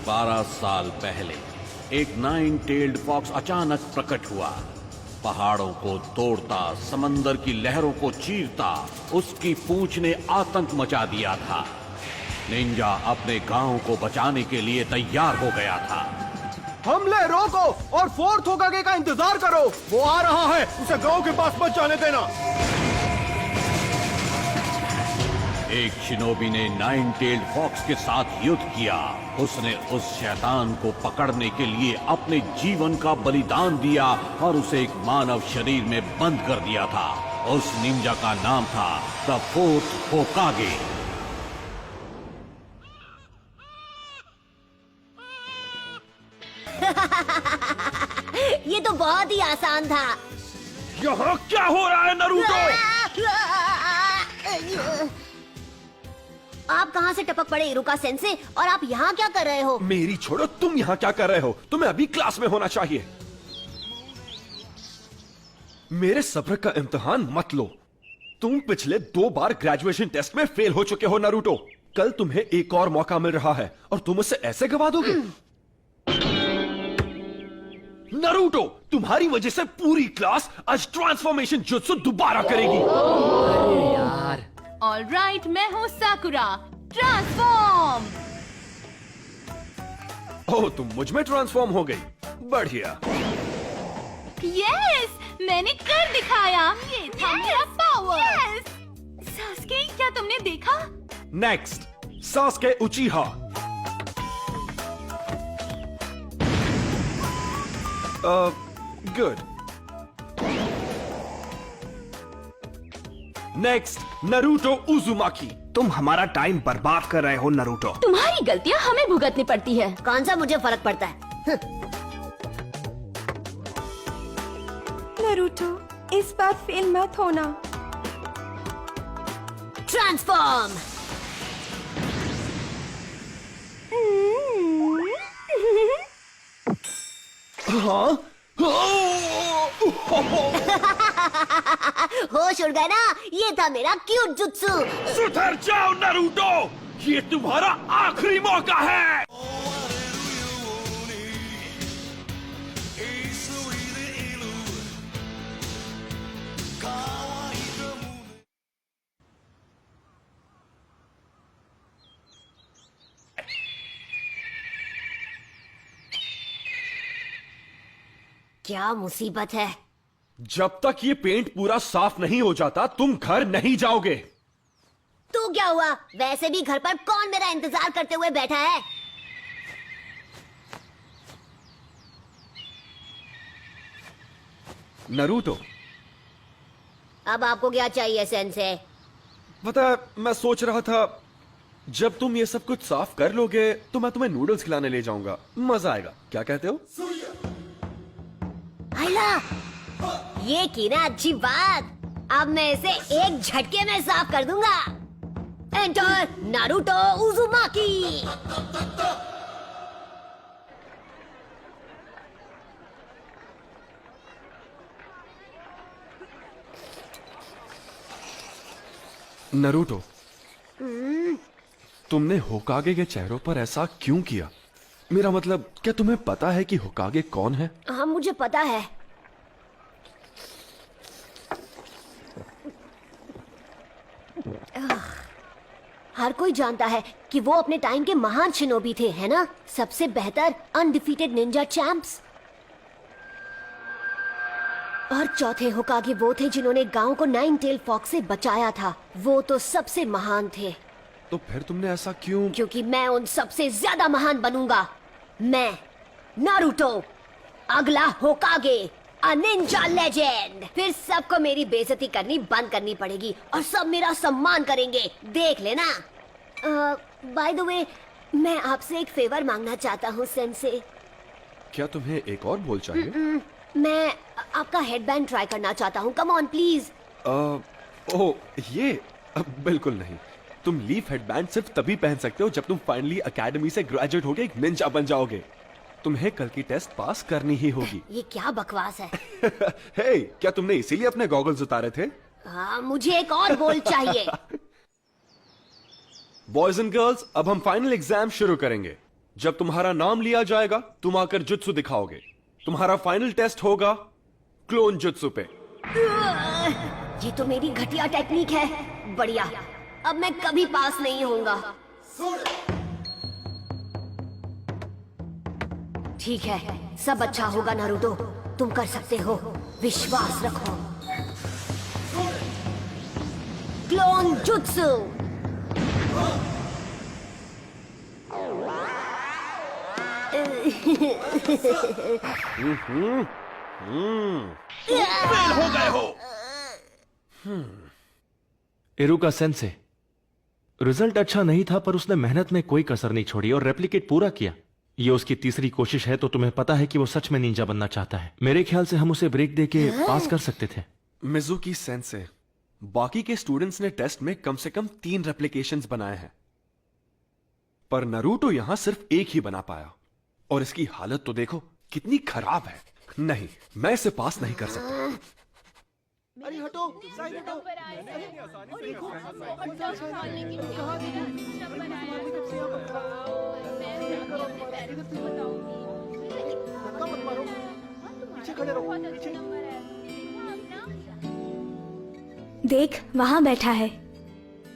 12 साल पहले एक 9-tailed फॉक्स अचानक प्रकट हुआ। पहाड़ों को तोड़ता, समंदर की लहरों को चीरता, उसकी पूंछ ने आतंक मचा दिया था। निंजा अपने गांव को बचाने के लिए तैयार हो गया था। हमले रोको और फोर्थ होकागे का इंतजार करो, वो आ रहा है, उसे गांव के पास मत जाने देना। एक शिनोबी ने 9-tailed फॉक्स के साथ युद्ध किया। उसने उस शैतान को पकड़ने के लिए अपने जीवन का बलिदान दिया और उसे एक मानव शरीर में बंद कर दिया था। उस निंजा का नाम था द फोर्थ होकागे। ये तो बहुत ही आसान था। यहाँ क्या हो रहा है नारुतो? आप कहाँ से टपक पड़े इरुका सेंसे, और आप यहाँ क्या कर रहे हो? मेरी छोड़ो, तुम यहाँ क्या कर रहे हो? तुम्हें अभी क्लास में होना चाहिए। मेरे सब्र का इम्तिहान मत लो। तुम पिछले 2 बार ग्रेजुएशन टेस्ट में फेल हो चुके हो नारुतो। कल तुम्हें एक और मौका मिल रहा है और तुम उसे ऐसे गवा दोगे? नारुतो, तुम्हारी वजह से पूरी क्लास आज ट्रांसफॉर्मेशन जुत्सु दोबारा करेगी। अरे यार। ऑलराइट, मैं हूँ साकुरा। ट्रांसफॉर्म। ओह, तुम मुझ में ट्रांसफॉर्म हो गई। बढ़िया। यस, मैंने कर दिखाया। ये था मेरा पावर। यस। सास्के, क्या तुमने देखा? Next, Sasuke उचिहा। Good. Next, Naruto उजुमाकी। तुम हमारा टाइम बर्बाद कर रहे हो नारुतो। तुम्हारी गलतियाँ हमें भुगतनी पड़ती है। कौन सा मुझे फर्क पड़ता है? नारुतो, इस बार फेल मत होना। ट्रांसफॉर्म। हाँ? होश उड़ गया ना? ये था मेरा क्यूट जुत्सु। सुधर जाओ नारुतो, ये तुम्हारा आखिरी मौका है। क्या मुसीबत है? जब तक ये पेंट पूरा साफ नहीं हो जाता, तुम घर नहीं जाओगे। तो क्या हुआ? वैसे भी घर पर कौन मेरा इंतजार करते हुए बैठा है? नारुतो, अब आपको क्या चाहिए सेंसे? पता है, मैं सोच रहा था जब तुम ये सब कुछ साफ कर लोगे तो मैं तुम्हें नूडल्स खिलाने ले जाऊंगा। मजा आएगा, क्या कहते हो? आइला, ये की ना अच्छी बात। अब मैं इसे एक झटके में साफ कर दूंगा। Enter Naruto उजुमाकी। नारुतो, तुमने होकागे के चेहरों पर ऐसा क्यों किया? मेरा मतलब, क्या तुम्हें पता है कि होकागे कौन है? हाँ, मुझे पता है। हर कोई जानता है कि वो अपने टाइम के महान शिनोबी थे, है ना? सबसे बेहतर अनडिफीटेड निंजा चैंप्स। और चौथे होकागे वो थे जिन्होंने गांव को 9-tailed फॉक्स से बचाया था। वो तो सबसे महान थे। तो फिर तुमने ऐसा क्यों? क्योंकि मैं उन सबसे ज्यादा महान बनूंगा। मैं नारुतो, अगला होकागे, अ निंजा लेजेंड। फिर सबको मेरी बेइज्जती करनी बंद करनी पड़ेगी और सब मेरा सम्मान करेंगे, देख लेना। बाय द वे, मैं आपसे एक फेवर मांगना चाहता हूँ सेंसे। क्या तुम्हें एक और बोल चाहिए? मैं आपका हेडबैंड ट्राई करना चाहता हूँ। Come on please. ओह, ये बिल्कुल नहीं। तुम लीफ हेडबैंड सिर्फ तभी पहन सकते हो जब तुम फाइनली एकेडमी से ग्रेजुएट होके एक निंजा बन जाओगे। तुम्हें कल की टेस्ट पास करनी ही होगी। ये क्या बकवास है? हे, क्या तुमने इसीलिए अपने गॉगल्स उतारे थे? हाँ, मुझे एक और बोल चाहिए। बॉयज एंड गर्ल्स, अब हम फाइनल एग्जाम शुरू करेंगे। जब तुम्हारा नाम लिया जाएगा तुम आकर जुत्सु दिखाओगे। तुम्हारा फाइनल टेस्ट होगा क्लोन जुत्सु पे। ये तो मेरी घटिया टेक्निक है। बढ़िया, अब मैं कभी पास नहीं होऊंगा। ठीक है, सब अच्छा होगा नारुतो। तुम कर सकते हो, विश्वास रखो। Clone jutsu. फेल हो गए हो। इरुका सेंसे, रिजल्ट अच्छा नहीं था पर उसने मेहनत में कोई कसर नहीं छोड़ी और रेप्लिकेट पूरा किया। ये उसकी तीसरी कोशिश है तो तुम्हें पता है कि वो सच में निंजा बनना चाहता है। मेरे ख्याल से हम उसे ब्रेक देके पास कर सकते थे। मिजुकी सेंसे, बाकी के स्टूडेंट्स ने टेस्ट में कम से कम 3 रेप्लिकेशंस बनाए हैं, पर नारुतो यहां सिर्फ एक ही बना पाया। और इसकी हालत तो देखो कितनी खराब है। नहीं, मैं इसे पास नहीं कर सकता। अरे हटो, साइड हटो। धक्का मत मारो, पीछे खड़े रहो, पीछे। देख, वहाँ बैठा है।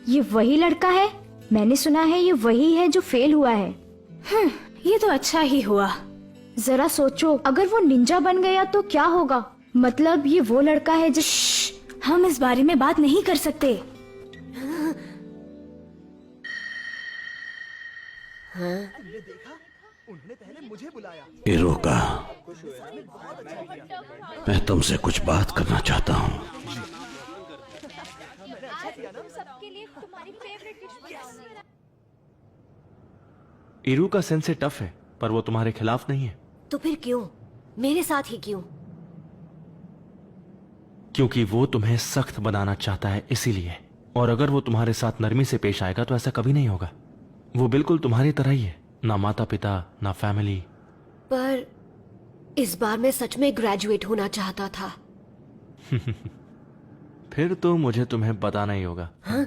ये वही लड़का है। मैंने सुना है ये वही है जो फेल हुआ है। ये तो अच्छा ही हुआ। जरा सोचो, अगर वो निंजा बन गया तो क्या होगा? मतलब ये वो लड़का है जिस... हम इस बारे में बात नहीं कर सकते। उन्होंने पहले मुझे बुलाया। इरुका, मैं तुमसे कुछ बात करना चाहता हूँ। इरुका सेंसे टफ है पर वो तुम्हारे खिलाफ नहीं है। तो फिर क्यों? मेरे साथ ही क्यों? क्योंकि वो तुम्हें सख्त बनाना चाहता है, इसीलिए। और अगर वो तुम्हारे साथ नरमी से पेश आएगा तो ऐसा कभी नहीं होगा। वो बिल्कुल तुम्हारी तरह ही है, ना माता पिता ना फैमिली। पर इस बार मैं सच में ग्रेजुएट होना चाहता था। फिर तो मुझे तुम्हें बताना ही होगा। हाँ?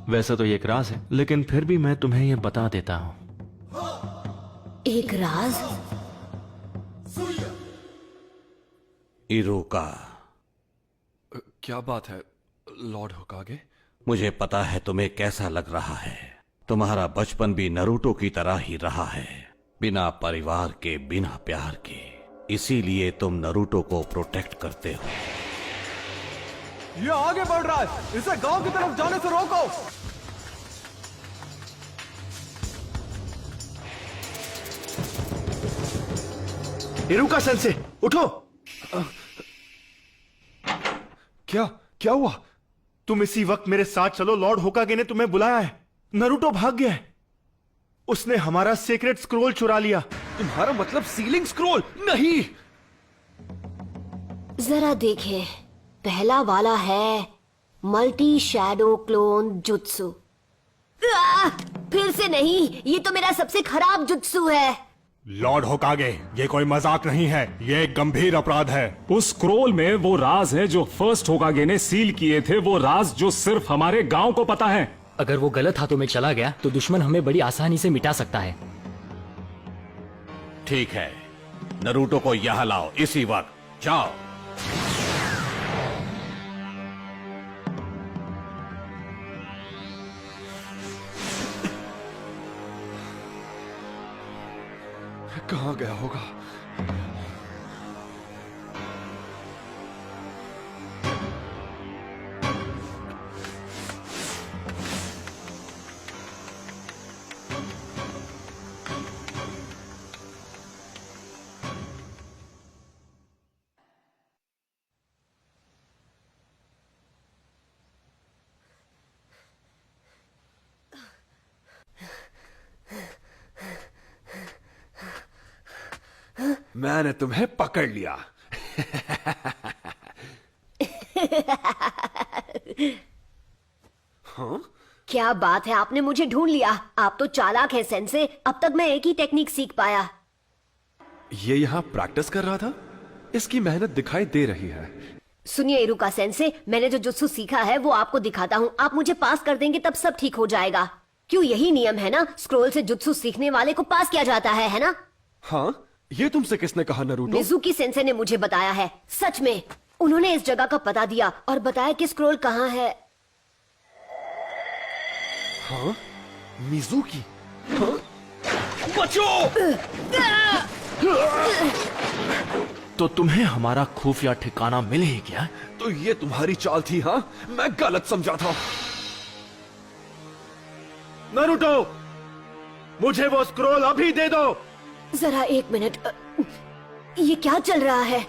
वैसे तो ये एक राज है, लेकिन फिर भी मैं तुम्हें ये बता देता हूं। एक राज? इरुका, क्या बात है लॉर्ड होकागे? मुझे पता है तुम्हें कैसा लग रहा है। तुम्हारा बचपन भी नारुतो की तरह ही रहा है, बिना परिवार के, बिना प्यार के। इसीलिए तुम नारुतो को प्रोटेक्ट करते हो। ये आगे बढ़ रहा है, इसे गांव की तरफ जाने से रोको। इरुका सेंसे, उठो। क्या क्या हुआ? तुम इसी वक्त मेरे साथ चलो। लॉर्ड होकागे ने तुम्हें बुलाया है। नारुतो भाग गया है। उसने हमारा सीक्रेट स्क्रोल चुरा लिया। तुम्हारा मतलब सीलिंग स्क्रोल? नहीं। जरा देखें, पहला वाला है मल्टी शैडो क्लोन जुत्सु। फिर से नहीं, ये तो मेरा सबसे खराब जुत्सु है। लॉर्ड होकागे, ये कोई मजाक नहीं है, ये एक गंभीर अपराध है। उस स्क्रोल में वो राज है जो फर्स्ट होकागे ने सील किए थे, वो राज जो सिर्फ हमारे गांव को पता है। अगर वो गलत हाथों में चला गया तो दुश्मन हमें बड़ी आसानी से मिटा सकता है। ठीक है, नारुतो को यहां लाओ इसी वक्त। जाओ। कहां गया होगा? मैंने तुम्हें पकड़ लिया। हाँ? क्या बात है, आपने मुझे ढूंढ लिया। आप तो चालाक हैं सेंसे। अब तक मैं एक ही टेक्निक सीख पाया। ये यहाँ प्रैक्टिस कर रहा था? इसकी मेहनत दिखाई दे रही है। सुनिए इरुका सेंसे, मैंने जो जुत्सु सीखा है वो आपको दिखाता हूँ। आप मुझे पास कर देंगे तब सब ठीक हो जाएगा। क्यों, यही नियम है ना, स्क्रोल से जुत्सु सीखने वाले को पास किया जाता है ना? हाँ, ये तुमसे किसने कहा नरूटो? मिजुकी सेंसे ने मुझे बताया है। सच में, उन्होंने इस जगह का पता दिया और बताया कि स्क्रोल कहाँ है। हाँ? मिजुकी? हाँ? बचो! तो तुम्हें हमारा खुफिया ठिकाना मिल ही गया? तो ये तुम्हारी चाल थी? हाँ, मैं गलत समझा था। नरूटो, मुझे वो स्क्रोल अभी दे दो। जरा एक मिनट, ये क्या चल रहा है?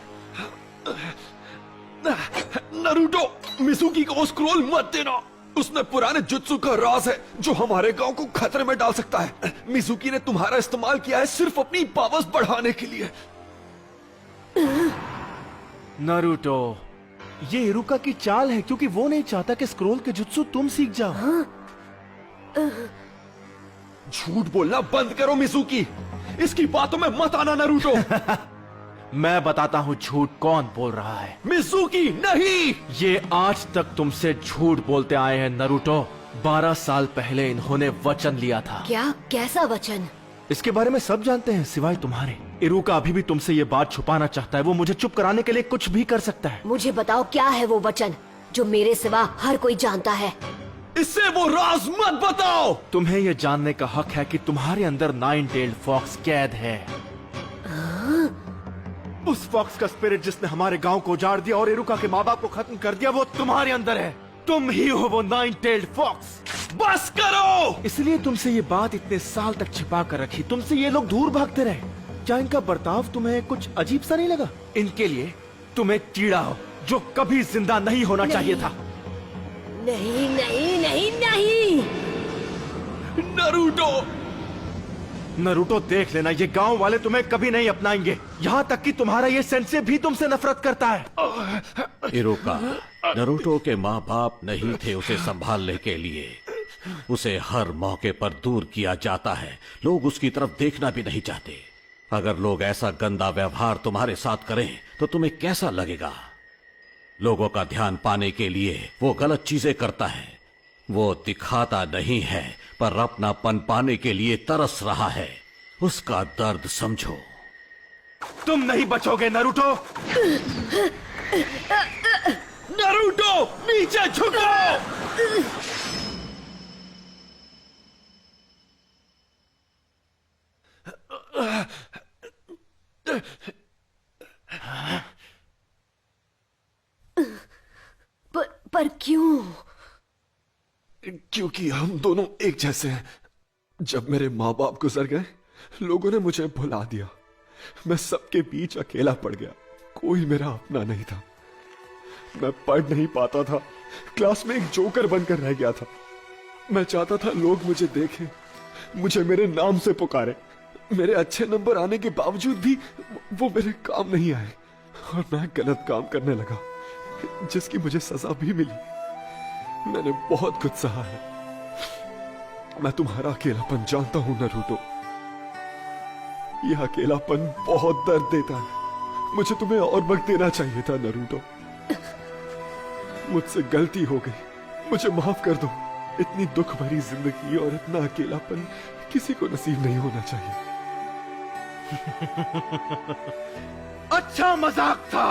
नरूटो, मिजुकी को वो स्क्रोल मत देना। उसमें पुराने जुत्सु का राज है जो हमारे गांव को खतरे में डाल सकता है। मिजुकी ने तुम्हारा इस्तेमाल किया है सिर्फ अपनी पावर्स बढ़ाने के लिए। नरूटो, ये इरुका की चाल है क्योंकि वो नहीं चाहता कि स्क्रोल के जुत्सु तुम सीख जाओ। झूठ बोलना बंद करो मिजुकी, इसकी बातों में मत आना नरूटो। मैं बताता हूँ झूठ कौन बोल रहा है। मिजुकी नहीं! ये आज तक तुमसे झूठ बोलते आए हैं नरूटो। 12 साल पहले इन्होंने वचन लिया था। क्या? कैसा वचन? इसके बारे में सब जानते हैं सिवाय तुम्हारे। इरुका अभी भी तुमसे ये बात छुपाना चाहता है। वो मुझे चुप कराने के लिए कुछ भी कर सकता है। मुझे बताओ क्या है वो वचन जो मेरे सिवा हर कोई जानता है। इससे वो राज मत बताओ। तुम्हें ये जानने का हक है कि तुम्हारे अंदर 9-टेल्ड फॉक्स कैद है। उस फॉक्स का स्पिरिट जिसने हमारे गांव को उजाड़ दिया और इरुका के माँ बाप को खत्म कर दिया, वो तुम्हारे अंदर है। तुम ही हो वो 9-टेल्ड फॉक्स। बस करो! इसलिए तुमसे ये बात इतने साल तक छिपा कर रखी। तुमसे ये लोग दूर भागते रहे। क्या इनका बर्ताव तुम्हें कुछ अजीब सा नहीं लगा? इनके लिए तुम एक कीड़ा हो जो कभी जिंदा नहीं होना चाहिए था। नहीं नहीं नहीं नहीं। नरूटो! नरूटो, देख लेना, ये गांव वाले तुम्हें कभी नहीं अपनाएंगे। यहाँ तक कि तुम्हारा ये सेंसे भी तुमसे नफरत करता है। इरुका, नरूटो के माँ बाप नहीं थे उसे संभालने के लिए। उसे हर मौके पर दूर किया जाता है। लोग उसकी तरफ देखना भी नहीं चाहते। अगर लोग ऐसा गंदा व्यवहार तुम्हारे साथ करें तो तुम्हें कैसा लगेगा? लोगों का ध्यान पाने के लिए वो गलत चीजें करता है। वो दिखाता नहीं है पर अपनापन पाने के लिए तरस रहा है। उसका दर्द समझो। तुम नहीं बचोगे नरूटो। नरूटो, नीचे झुको! पर क्यों? क्योंकि हम दोनों एक जैसे हैं। जब मेरे माँ बाप गुजर गए, लोगों ने मुझे भुला दिया। मैं सबके बीच अकेला पड़ गया। कोई मेरा अपना नहीं था। मैं पढ़ नहीं पाता था। क्लास में एक जोकर बनकर रह गया था। मैं चाहता था लोग मुझे देखें, मुझे मेरे नाम से पुकारे। मेरे अच्छे नंबर आने के बावजूद भी वो मेरे काम नहीं आए और मैं गलत काम करने लगा, जिसकी मुझे सजा भी मिली। मैंने बहुत कुछ सहा है। मैं तुम्हारा अकेलापन जानता हूं नरूटो। यह अकेलापन बहुत दर्द देता है। मुझे तुम्हें और वक्त देना चाहिए था नरूटो। मुझसे गलती हो गई, मुझे माफ कर दो। इतनी दुख भरी जिंदगी और इतना अकेलापन किसी को नसीब नहीं होना चाहिए। अच्छा मजाक था।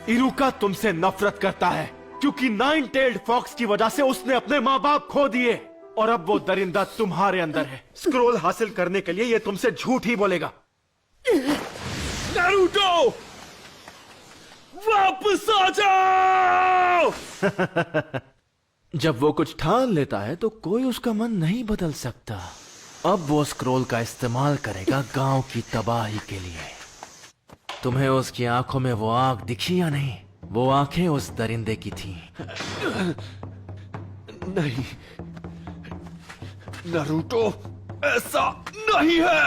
इरुका तुमसे नफरत करता है क्योंकि 9-टेल्ड फॉक्स की वजह से उसने अपने माँ बाप खो दिए और अब वो दरिंदा तुम्हारे अंदर है। स्क्रोल हासिल करने के लिए ये तुमसे झूठ ही बोलेगा। नरूटो, वापस आ जाओ! जब वो कुछ ठान लेता है तो कोई उसका मन नहीं बदल सकता। अब वो स्क्रोल का इस्तेमाल करेगा गांव की तबाही के लिए। तुम्हें उसकी आंखों में वो आग दिखी या नहीं? वो आंखें उस दरिंदे की थीं। नहीं नरूटो, ऐसा नहीं है।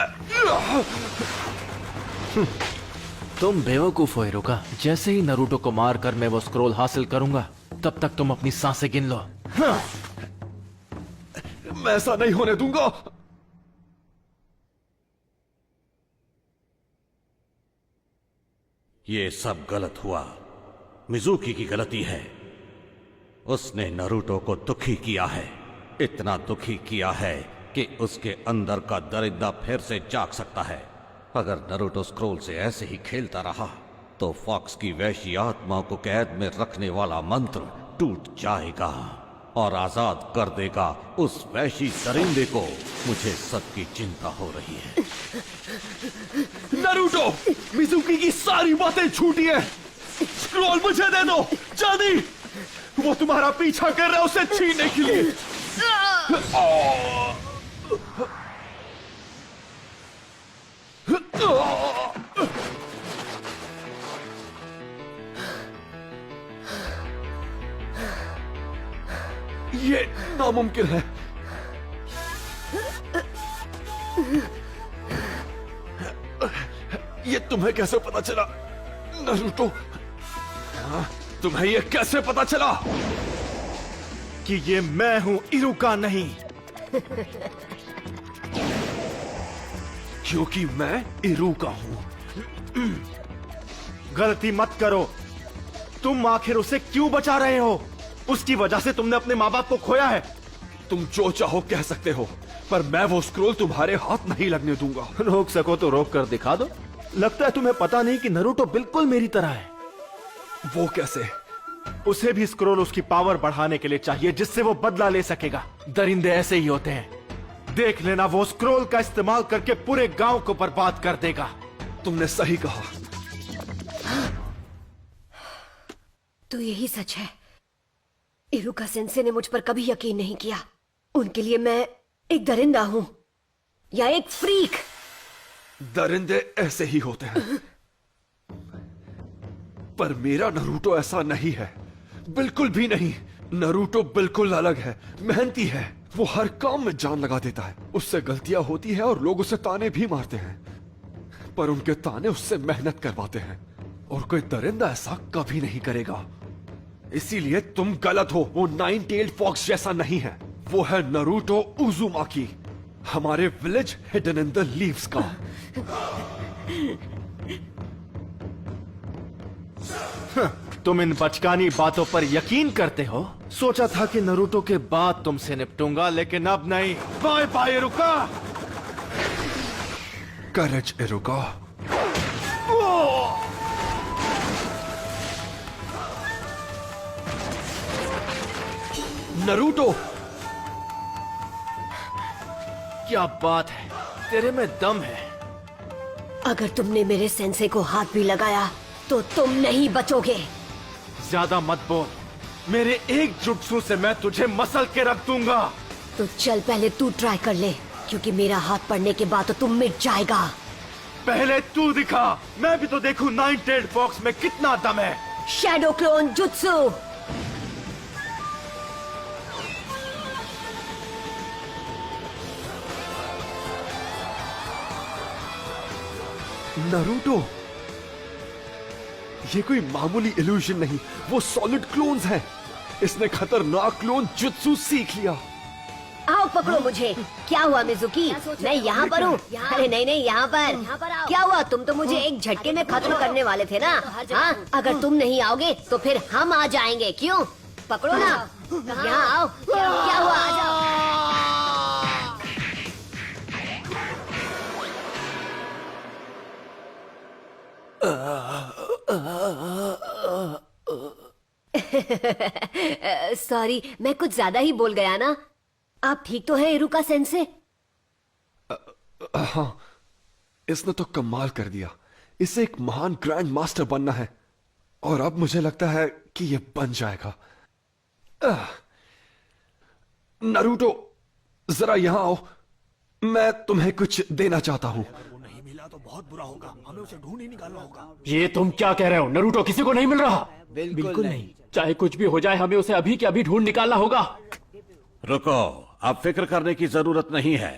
तुम बेवकूफ हो इरुका। जैसे ही नरूटो को मारकर मैं वो स्क्रोल हासिल करूंगा, तब तक तुम अपनी सांसें गिन लो। मैं ऐसा नहीं होने दूंगा। ये सब गलत हुआ। मिजुकी की गलती है। उसने नरूटो को दुखी किया है। इतना दुखी किया है कि उसके अंदर का दरिंदा फिर से जाग सकता है। अगर नरूटो स्क्रोल से ऐसे ही खेलता रहा तो फॉक्स की वैशी आत्मा को कैद में रखने वाला मंत्र टूट जाएगा और आजाद कर देगा उस वैशी दरिंदे को। मुझे सबकी चिंता हो रही है। नारुतो, मिजुकी की सारी बातें झूठी है। स्क्रोल मुझे दे दो जल्दी। वो तुम्हारा पीछा कर रहा है उसे छीनने के लिए। ये नामुमकिन है। ये तुम्हें कैसे पता चला नारुतो? तुम्हें ये कैसे पता चला कि ये मैं हूं, इरुका नहीं? क्योंकि मैं इरुका हूं। गलती मत करो। तुम आखिर उसे क्यों बचा रहे हो? उसकी वजह से तुमने अपने माँ बाप को खोया है। तुम जो चाहो कह सकते हो, पर मैं वो स्क्रोल तुम्हारे हाथ नहीं लगने दूंगा। रोक सको तो रोक कर दिखा दो। लगता है तुम्हें पता नहीं कि नरूटो बिल्कुल मेरी तरह है। वो कैसे? उसे भी स्क्रोल उसकी पावर बढ़ाने के लिए चाहिए, जिससे वो बदला ले सकेगा। दरिंदे ऐसे ही होते हैं। देख लेना, वो स्क्रोल का इस्तेमाल करके पूरे गांव को बर्बाद कर देगा। तुमने सही कहा। तो यही सच है। इरुका सेंसे ने मुझ पर कभी यकीन नहीं किया। उनके लिए मैं एक दरिंदा हूं या एक फ्रीक। दरिंदे ऐसे ही होते हैं, पर मेरा नरूटो ऐसा नहीं है, बिल्कुल भी नहीं। नरूटो बिल्कुल अलग है, मेहनती है। वो हर काम में जान लगा देता है। उससे गलतियां होती है और लोग उसे ताने भी मारते हैं, पर उनके ताने उससे मेहनत करवाते हैं। और कोई दरिंदा ऐसा कभी नहीं करेगा। इसीलिए तुम गलत हो। वो नाइन टेल्ड फॉक्स जैसा नहीं है। वो है नरूटो उजुमाकी, हमारे village hidden in the leaves का। तुम इन बचकानी बातों पर यकीन करते हो? सोचा था कि नरूटो के बाद तुमसे निपटूंगा, लेकिन अब नहीं। Bye bye Iruka. Courage Iruka. Naruto, क्या बात है, तेरे में दम है। अगर तुमने मेरे सेंसे को हाथ भी लगाया तो तुम नहीं बचोगे। ज्यादा मत बोल। मेरे एक जुट्सू से मैं तुझे मसल के रख दूंगा। तो चल पहले तू ट्राई कर ले, क्योंकि मेरा हाथ पड़ने के बाद तो तुम मिट जाएगा। पहले तू दिखा, मैं भी तो देखूं नाइन टेल्ड फॉक्स में कितना दम है। Shadow clone jutsu. नरूटो, ये कोई मामूली इल्यूजन नहीं, वो सॉलिड क्लोन्स हैं। इसने खतरनाक क्लोन जुत्सु सीख लिया। आओ पकड़ो मुझे। क्या हुआ मिजुकी? मैं यहाँ पर हूँ। अरे नहीं नहीं, यहाँ पर क्या हुआ? तुम तो मुझे एक झटके में खत्म करने वाले थे ना। हाँ, अगर तुम नहीं आओगे तो फिर हम आ जाएंगे। क्यों? पकड़ो ना, यहाँ आओ। क्या हुआ? आ जाओ। सॉरी, मैं कुछ ज्यादा ही बोल गया ना। आप ठीक तो है इरुका सेंसे? हाँ, इसने तो कमाल कर दिया। इसे एक महान ग्रैंड मास्टर बनना है, और अब मुझे लगता है कि ये बन जाएगा। नरूटो, जरा यहां आओ। मैं तुम्हें कुछ देना चाहता हूं। नहीं मिला तो बहुत बुरा होगा। हमें उसे ढूंढ ही निकालना होगा। ये तुम क्या कह रहे हो? नरूटो किसी को नहीं मिल रहा। बिल्कुल नहीं। चाहे कुछ भी हो जाए, हमें उसे अभी के अभी ढूंढ निकालना होगा। रुको, अब फिक्र करने की जरूरत नहीं है।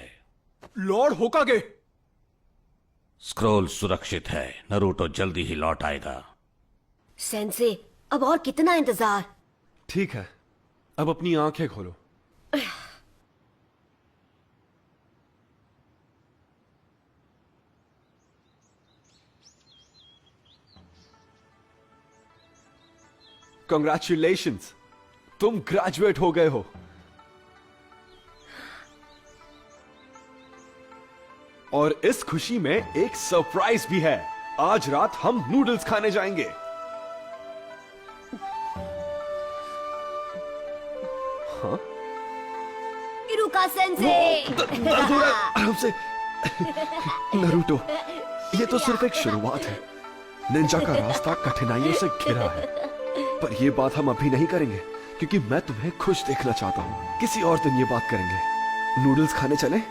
लॉर्ड होकागे, स्क्रोल सुरक्षित है। नरूटो जल्दी ही लौट आएगा। सेंसे, अब और कितना इंतजार? ठीक है, अब अपनी आंखें खोलो। कंग्रेचुलेशंस, तुम ग्रेजुएट हो गए हो। और इस खुशी में एक सरप्राइज भी है। आज रात हम नूडल्स खाने जाएंगे। हाँ? इरुका सेंसे। दर्द हो रहा है, आराम से। नरूटो, ये तो सिर्फ एक शुरुआत है। निंजा का रास्ता कठिनाइयों से घिरा है, पर ये बात हम अभी नहीं करेंगे क्योंकि मैं तुम्हें खुश देखना चाहता हूँ। किसी और दिन ये बात करेंगे। नूडल्स खाने चलें?